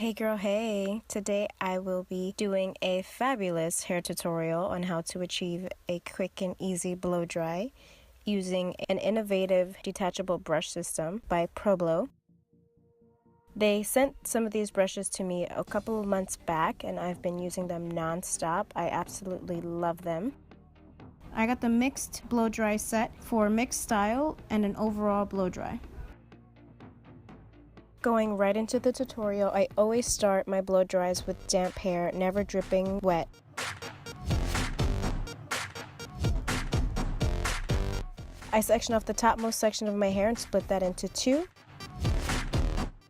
Hey girl, hey! Today I will be doing a fabulous hair tutorial on how to achieve a quick and easy blow dry using an innovative detachable brush system by Pro Blo. They sent some of these brushes to me a couple of months back and I've been using them non-stop. I absolutely love them. I got the mixed blow dry set for mixed style and an overall blow dry. Going right into the tutorial, I always start my blow dries with damp hair, never dripping wet. I section off the topmost section of my hair and split that into two.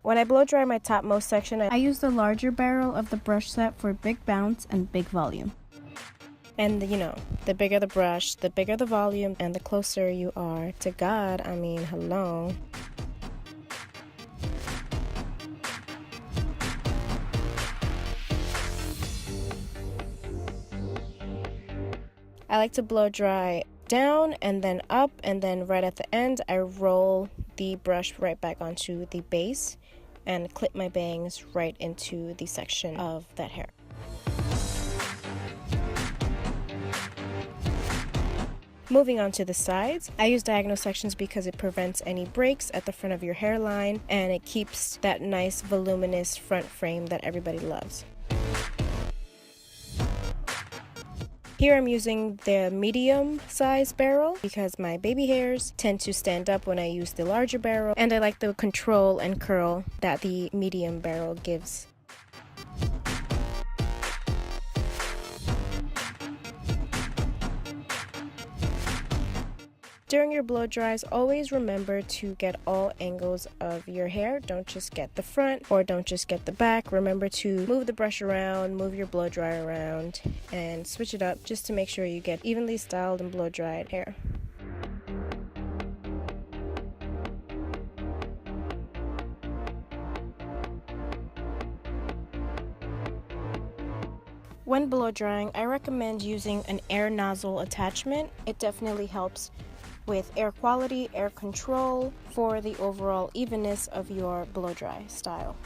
When I blow dry my topmost section, I use the larger barrel of the brush set for big bounce and big volume. And you know, the bigger the brush, the bigger the volume, and the closer you are to God. I mean, hello. I like to blow dry down and then up, and then right at the end I roll the brush right back onto the base and clip my bangs right into the section of that hair. Moving on to the sides, I use diagonal sections because it prevents any breaks at the front of your hairline and it keeps that nice voluminous front frame that everybody loves. Here I'm using the medium size barrel because my baby hairs tend to stand up when I use the larger barrel, and I like the control and curl that the medium barrel gives. During your blow dries, always remember to get all angles of your hair. Don't just get the front or don't just get the back. Remember to move the brush around, move your blow dry around, and switch it up just to make sure you get evenly styled and blow dried hair. When blow drying, I recommend using an air nozzle attachment. It definitely helps with air quality, air control for the overall evenness of your blow dry style.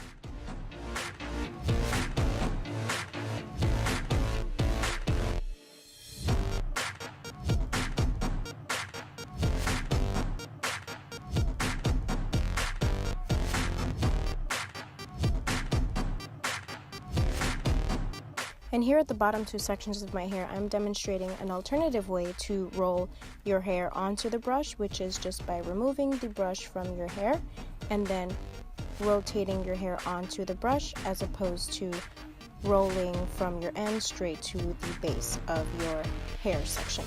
And here at the bottom two sections of my hair, I'm demonstrating an alternative way to roll your hair onto the brush, which is just by removing the brush from your hair and then rotating your hair onto the brush, as opposed to rolling from your end straight to the base of your hair section.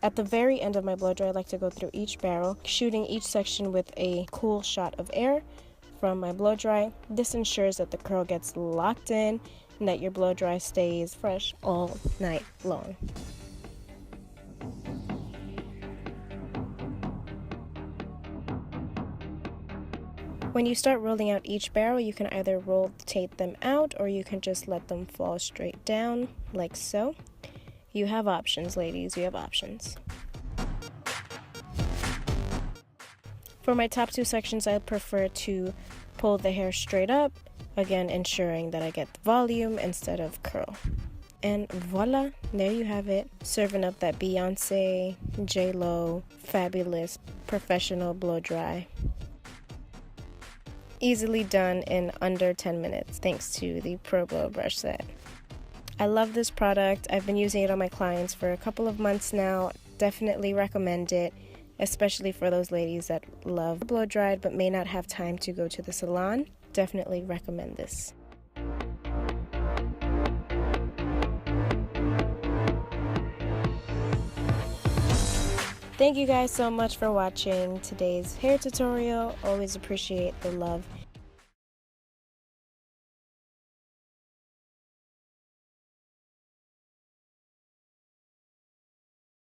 At the very end of my blow dry, I like to go through each barrel, shooting each section with a cool shot of air from my blow dry. This ensures that the curl gets locked in and that your blow dry stays fresh all night long. When you start rolling out each barrel, you can either rotate them out or you can just let them fall straight down like so. You have options, ladies, you have options. For my top two sections, I prefer to pull the hair straight up, again ensuring that I get the volume instead of curl. And voila, there you have it, serving up that Beyonce, J-Lo, fabulous professional blow dry. Easily done in under 10 minutes thanks to the Pro Blo brush set. I love this product. I've been using it on my clients for a couple of months now. Definitely recommend it, especially for those ladies that love blow dried but may not have time to go to the salon. Definitely recommend this. Thank you guys so much for watching today's hair tutorial. Always appreciate the love